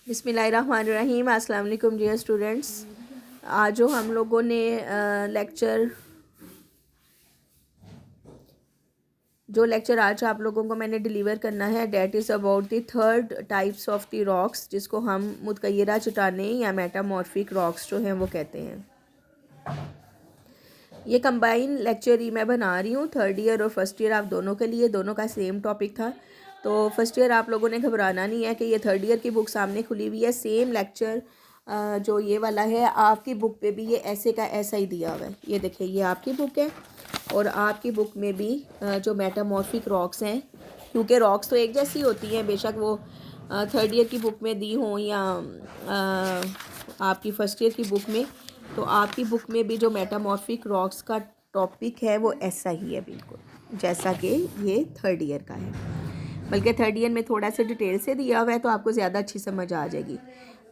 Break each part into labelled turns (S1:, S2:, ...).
S1: बिस्मिल्लाहिर्रहमानिर्रहीम। अस्सलाम वालेकुम डियर स्टूडेंट्स। आज जो हम लोगों ने लेक्चर आज आप लोगों को मैंने डिलीवर करना है, that is about the third types of the rocks, जिसको हम मुतगय्यरा चट्टानें या मेटामॉर्फिक रॉक्स जो हैं वो कहते हैं। ये कंबाइन लेक्चर ही मैं बना रही हूँ थर्ड ईयर और फर्स्ट ईयर आप दोनों के लिए। दोनों का सेम टॉपिक था, तो फर्स्ट ईयर आप लोगों ने घबराना नहीं है कि ये थर्ड ईयर की बुक सामने खुली हुई है। सेम लेक्चर जो ये वाला है आपकी बुक पे भी ये ऐसे का ऐसा ही दिया हुआ है। ये देखिए, ये आपकी बुक है और आपकी बुक में भी जो मेटामॉर्फिक रॉक्स हैं, क्योंकि रॉक्स तो एक जैसी होती हैं, बेशक वो थर्ड ईयर की बुक में दी हों या आपकी फ़र्स्ट ईयर की बुक में, तो आपकी बुक में भी जो मेटामॉर्फिक रॉक्स का टॉपिक है वो ऐसा ही है, बिल्कुल जैसा कि ये थर्ड ईयर का है। बल्कि थर्ड ईयर में थोड़ा सा डिटेल से दिया हुआ है, तो आपको ज़्यादा अच्छी समझ आ जाएगी।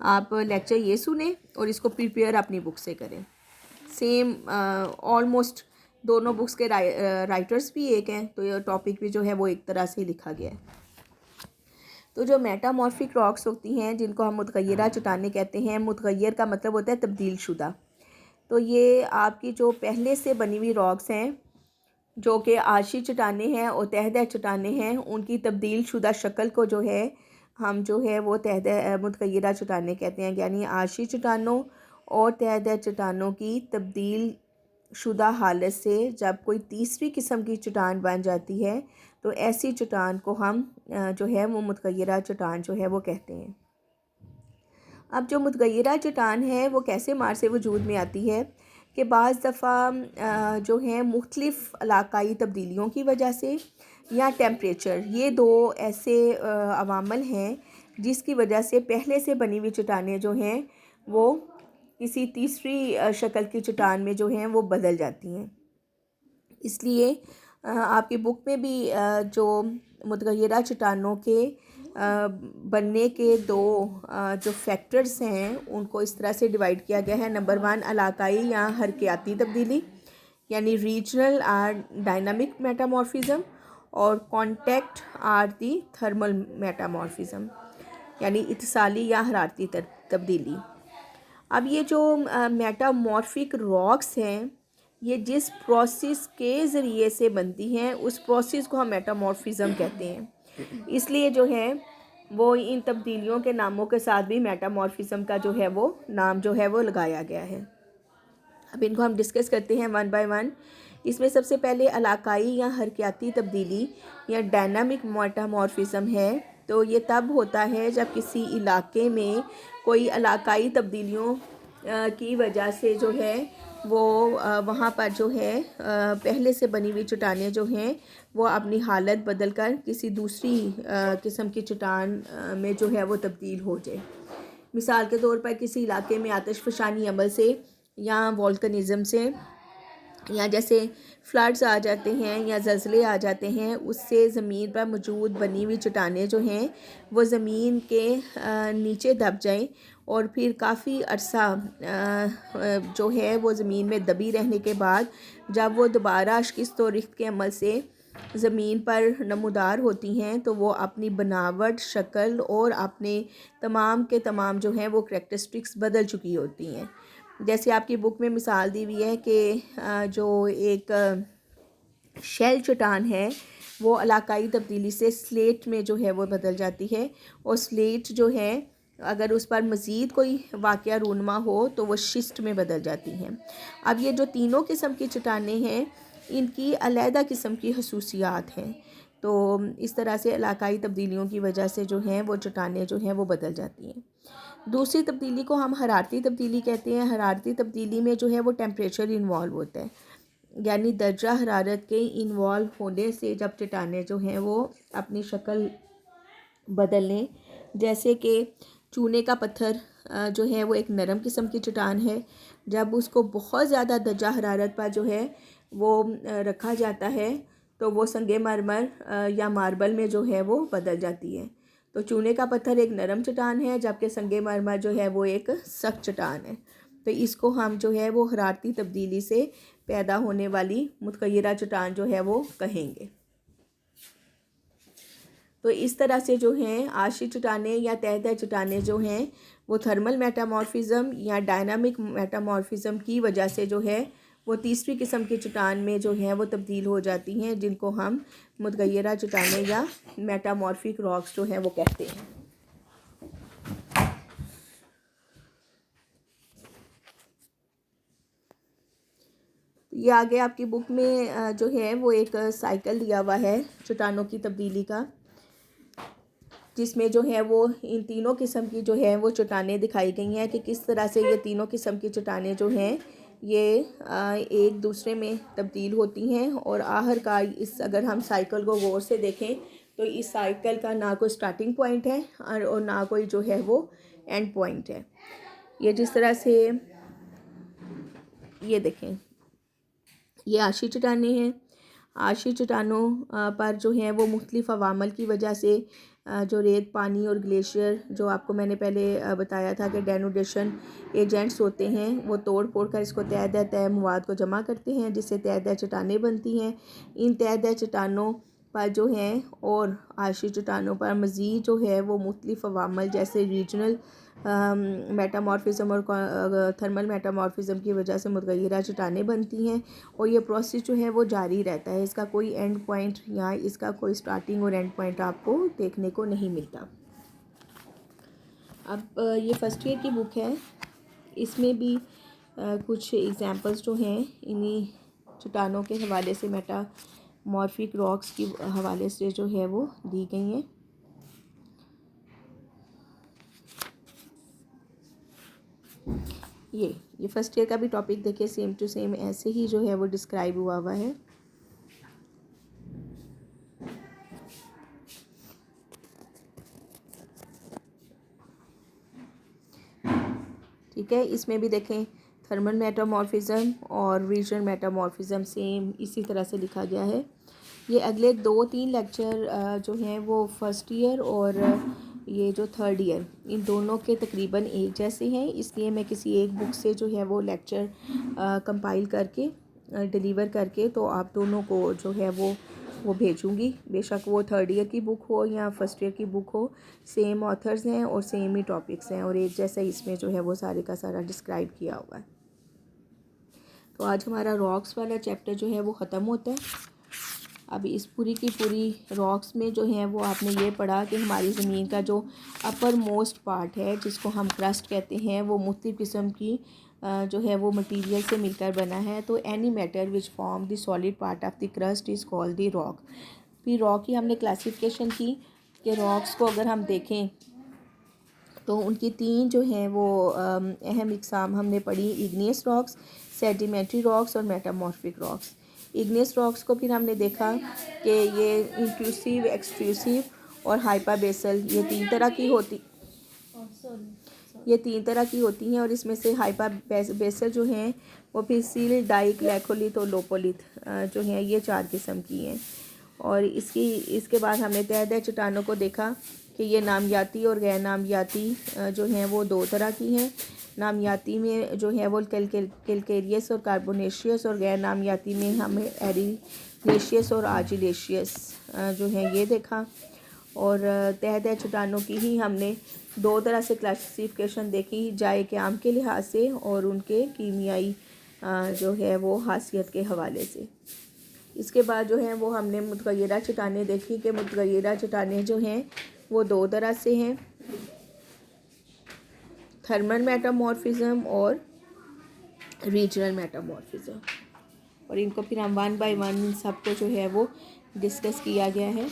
S1: आप लेक्चर ये सुने और इसको प्रिपेयर अपनी बुक से करें। सेम ऑलमोस्ट दोनों बुक्स के राइटर्स भी एक हैं, तो ये टॉपिक भी जो है वो एक तरह से ही लिखा गया है। तो जो मेटामॉर्फिक रॉक्स होती हैं, जिनको हम मुतगय्यरा चट्टानें कहते हैं, मुतगय्यर का मतलब होता है तब्दील शुदा। तो ये आपकी जो पहले से बनी हुई रॉक्स हैं, जो कि आशी चट्टानें हैं और तहदह चट्टानें हैं, उनकी तब्दील शुदा शक्ल को जो है हम जो है वो तहदह मुतगय्यरा चट्टानें कहते हैं। यानी आशी चट्टानों और तहदह चट्टानों की तब्दील शुदा हालत से जब कोई तीसरी किस्म की चट्टान बन जाती है, तो ऐसी चट्टान को हम जो है वो मुतगय्यरा चट्टान जो है वो कहते हैं। अब जो मुतगय्यरा चट्टान है वो कैसे मार से वजूद में आती है कि बाज़ दफ़ा जो है मुख्तलिफ़ इलाकाई तब्दीलियों की वजह से या टेम्परेचर, ये दो ऐसे अवामल हैं जिसकी वजह से पहले से बनी हुई चट्टानें जो हैं वो किसी तीसरी शक्ल की चट्टान में जो हैं वो बदल जाती हैं। इसलिए आपकी बुक में भी जो मुतगय्यरा चट्टानों के बनने के दो जो फैक्टर्स हैं उनको इस तरह से डिवाइड किया गया है। नंबर 1 इलाकाई या हरकयाती तब्दीली, यानी रीजनल आर डायनामिक मेटामॉर्फिज्म, और contact or the thermal metamorphism, यानी इत्तिसाली या हरारती तब्दीली। अब ये जो मेटामॉर्फिक रॉक्स हैं, ये जिस प्रोसेस के ज़रिए से बनती हैं उस प्रोसेस को हम मेटामॉर्फिज्म कहते हैं। इसलिए जो है वो इन तब्दीलियों के नामों के साथ भी मेटामॉर्फिज्म का जो है वो नाम जो है वो लगाया गया है। अब इनको हम डिस्कस करते हैं वन बाय वन। इसमें सबसे पहले इलाकाई या हरकयाती तब्दीली या डायनामिक मेटामॉर्फिज्म है। तो ये तब होता है जब किसी इलाके में कोई इलाकाई तब्दीलियों की वजह से जो है वो वहाँ पर जो है पहले से बनी हुई चट्टानें जो हैं वो अपनी हालत बदल कर किसी दूसरी किस्म की चट्टान में जो है वो तब्दील हो जाए। मिसाल के तौर पर किसी इलाके में आतिशफ़शानी अमल से या वोल्कनिज़म से, या जैसे फ्लड्स आ जाते हैं या ज़लज़ले आ जाते हैं, उससे ज़मीन पर मौजूद बनी हुई चट्टानें जो हैं वो ज़मीन के नीचे दब जाएं और फिर काफ़ी अरसा जो है वो ज़मीन में दबी रहने के बाद जब वो दोबारा शिकस्त और रिख्त के अमल से ज़मीन पर नमूदार होती हैं, तो वो अपनी बनावट, शक्ल और अपने तमाम के तमाम जो हैं वो करैक्टरिस्टिक्स बदल चुकी होती हैं। जैसे आपकी बुक में मिसाल दी हुई है कि जो एक शेल चट्टान है वो इलाकाई तब्दीली से स्लेट में जो है वो बदल जाती है, और स्लेट जो है अगर उस पर मज़ीद कोई वाक़या रूनमा हो तो वो शिस्ट में बदल जाती हैं। अब ये जो तीनों किस्म की चट्टानें हैं इनकी अलहदा किस्म की खसूसियात हैं। तो इस तरह से इलाकाई तब्दीलियों की वजह से जो हैं वो चट्टानें जो हैं वो बदल जाती हैं। दूसरी तब्दीली को हम हरारती तब्दीली कहते हैं। हरारती तब्दीली में जो है वो टेम्परेचर इन्वॉल्व होता है, यानी दर्जा हरारत के इन्वॉल्व होने से जब चट्टानें जो हैं वो अपनी शक्ल बदल लें। जैसे कि चूने का पत्थर जो है वो एक नरम किस्म की चट्टान है, जब उसको बहुत ज़्यादा दर्जा हरारत पर जो है वो रखा जाता है तो वो संगे मरमर या मार्बल में जो है वो बदल जाती है। तो चूने का पत्थर एक नरम चट्टान है, जबकि संगे मरमर जो है वो एक सख्त चट्टान है। तो इसको हम जो है वो हरारती तब्दीली से पैदा होने वाली मुतगय्यरा चट्टान जो है वो कहेंगे। तो इस तरह से जो हैं आशी चट्टानें या तह तह चट्टानें जो हैं वो थर्मल मेटामॉर्फिज्म या डायनामिक मेटामॉर्फिज्म की वजह से जो है वो तीसरी किस्म की चट्टान में जो है वो तब्दील हो जाती हैं, जिनको हम मुतगय्यरा चट्टानें या मेटामॉर्फिक रॉक्स जो हैं वो कहते हैं। ये आगे आपकी बुक में जो है वो एक साइकिल दिया हुआ है चट्टानों की तब्दीली का, जिसमें जो है वो इन तीनों किस्म की जो है वो चट्टानें दिखाई गई हैं कि किस तरह से ये तीनों किस्म की चट्टानें जो हैं ये एक दूसरे में तब्दील होती हैं। और आखिरकार इस अगर हम साइकिल को गौर से देखें तो इस साइकिल का ना कोई स्टार्टिंग पॉइंट है और ना कोई जो है वो एंड पॉइंट है। ये जिस तरह से ये देखें, ये आशी चट्टानें हैं। आशी चट्टानों पर जो हैं वो मुख्तलिफ अवामल की वजह से जो रेत, पानी और ग्लेशियर, जो आपको मैंने पहले बताया था कि डेनुडेशन एजेंट्स होते हैं, वो तोड़ फोड़ कर इसको तय मवाद को जमा करते हैं, जिससे तय चट्टानें बनती हैं। इन तय चट्टानों पर जो हैं और आशी चट्टानों पर मज़ीद जो है वो मुख्तलिफ अवामल जैसे रीजनल मेटामॉर्फिज्म और थर्मल मेटामॉर्फिज्म की वजह से मुतगय्यरा चट्टानें बनती हैं। और ये प्रोसेस जो है वो जारी रहता है, इसका कोई एंड पॉइंट या इसका कोई स्टार्टिंग और एंड पॉइंट आपको देखने को नहीं मिलता। अब ये फर्स्ट ईयर की बुक है, इसमें भी कुछ एग्जांपल्स जो हैं इन्हीं चट्टानों के हवाले से, मेटामॉर्फिक रॉक्स की हवाले से जो है वो दी गई हैं। ये फर्स्ट ईयर का भी टॉपिक देखिए, सेम टू सेम ऐसे ही जो है वो डिस्क्राइब हुआ है। ठीक है, इसमें भी देखें थर्मल मेटामॉर्फिज्म और रीजनल मेटामॉर्फिज्म सेम इसी तरह से लिखा गया है। ये अगले 2-3 लेक्चर जो हैं वो फर्स्ट ईयर और ये जो थर्ड ईयर, इन दोनों के तकरीबन एक जैसे हैं, इसलिए मैं किसी एक बुक से जो है वो लेक्चर कंपाइल करके डिलीवर करके तो आप दोनों को जो है वो भेजूँगी। बेशक वो थर्ड ईयर की बुक हो या फर्स्ट ईयर की बुक हो, सेम ऑथर्स हैं और सेम ही टॉपिक्स हैं और एक जैसा इसमें जो है वो सारे का सारा डिस्क्राइब किया हुआ है। तो आज हमारा रॉक्स वाला चैप्टर जो है वो ख़त्म होता है। अब इस पूरी की पूरी रॉक्स में जो है वो आपने ये पढ़ा कि हमारी ज़मीन का जो अपर मोस्ट पार्ट है, जिसको हम क्रस्ट कहते हैं, वो मुख्तलिफ़ किस्म की जो है वो मटेरियल से मिलकर बना है। तो any matter which form the solid part of the crust is called the rock. फिर रॉक की हमने क्लासिफिकेशन की कि रॉक्स को अगर हम देखें तो उनकी 3 जो हैं वो अहम इकसाम हमने पढ़ी, इग्नियस रॉक्स, सेडिमेंट्री रॉक्स और मेटामॉर्फिक रॉक्स। इग्नियस रॉक्स को फिर हमने देखा कि ये इंट्रूसिव, एक्सट्रूसिव और हाइपाबेसल, ये तीन तरह की होती हैं और इसमें से हाइपाबेसल जो हैं वो फिर सील, डाइक, लैकोलिथ और लोपोलिथ जो हैं ये 4 किस्म की हैं। और इसके बाद हमने तय चट्टानों को देखा कि ये नामियाती और गैर नामियाती जो हैं वो 2 तरह की हैं। नामियाती में जो है वो कैलकेरियस और कार्बोनेशियस, और गैर नामियाती में हमें एरिनेशियस और आर्जिलेशियस जो है ये देखा। और तय चट्टानों की ही हमने 2 तरह से क्लासिफिकेशन देखी, जाए के आम के लिहाज से और उनके कीमियाई जो है वो हासियत के हवाले से। इसके बाद जो है वो हमने मुतगय्यरा चट्टानें देखी कि मुतगय्यरा चट्टानें जो हैं वो 2 तरह से हैं, थर्मल मेटामॉर्फिज्म और रीजनल मेटामॉर्फिज्म। और इनको फिर हम 1 बाय 1 इन सबको जो है वो डिस्कस किया गया है।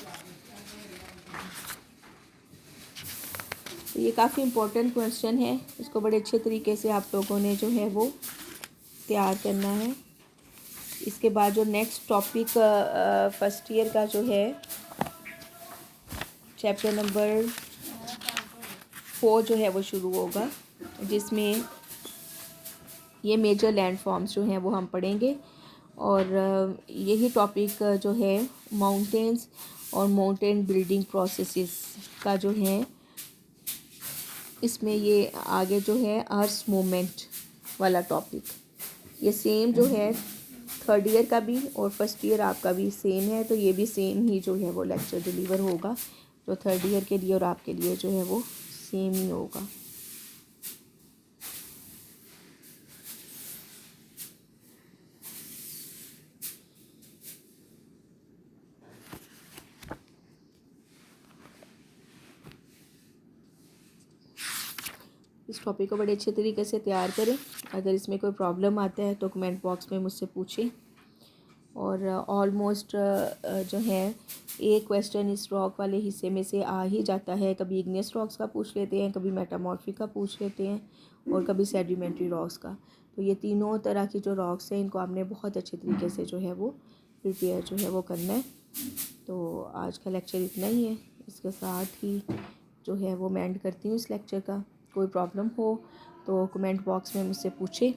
S1: तो ये काफ़ी इम्पोर्टेंट क्वेश्चन है, इसको बड़े अच्छे तरीके से आप लोगों ने जो है वो तैयार करना है। इसके बाद जो नेक्स्ट टॉपिक फर्स्ट ईयर का जो है चैप्टर नंबर 4 जो है वो शुरू होगा, जिसमें ये मेजर लैंड फॉर्म्स जो हैं वो हम पढ़ेंगे। और यही टॉपिक जो है माउंटेन्स और माउंटेन बिल्डिंग प्रोसेसेस का जो है, इसमें ये आगे जो है अर्थ मूवमेंट वाला टॉपिक, ये सेम जो है थर्ड ईयर का भी और फर्स्ट ईयर आपका भी सेम है, तो ये भी सेम ही जो है वो लेक्चर डिलीवर होगा। जो थर्ड ईयर के लिए और आपके लिए जो है वो सेम ही होगा। इस टॉपिक को बड़े अच्छे तरीके से तैयार करें। अगर इसमें कोई प्रॉब्लम आता है तो कमेंट बॉक्स में मुझसे पूछें। और ऑलमोस्ट जो है एक क्वेश्चन इस रॉक वाले हिस्से में से आ ही जाता है। कभी इग्नियस रॉक्स का पूछ लेते हैं, कभी मेटामॉर्फिक का पूछ लेते हैं और कभी सेडिमेंट्री रॉक्स का। तो ये तीनों तरह की जो रॉक्स हैं इनको आपने बहुत अच्छे तरीके से जो है वो प्रिपेयर जो है वो करना है। तो आज का लेक्चर इतना ही है। इसके साथ ही जो है वो मैं एंड करती हूँ इस लेक्चर का। कोई प्रॉब्लम हो तो कमेंट बॉक्स में मुझसे पूछें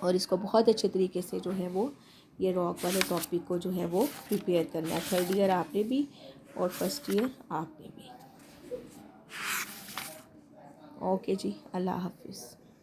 S1: और इसको बहुत अच्छे तरीके से जो है वो ये रॉक वाले टॉपिक को जो है वो प्रिपेयर करना है। थर्ड ईयर आपने भी और फर्स्ट ईयर आपने भी। ओके जी, अल्लाह हाफिज़।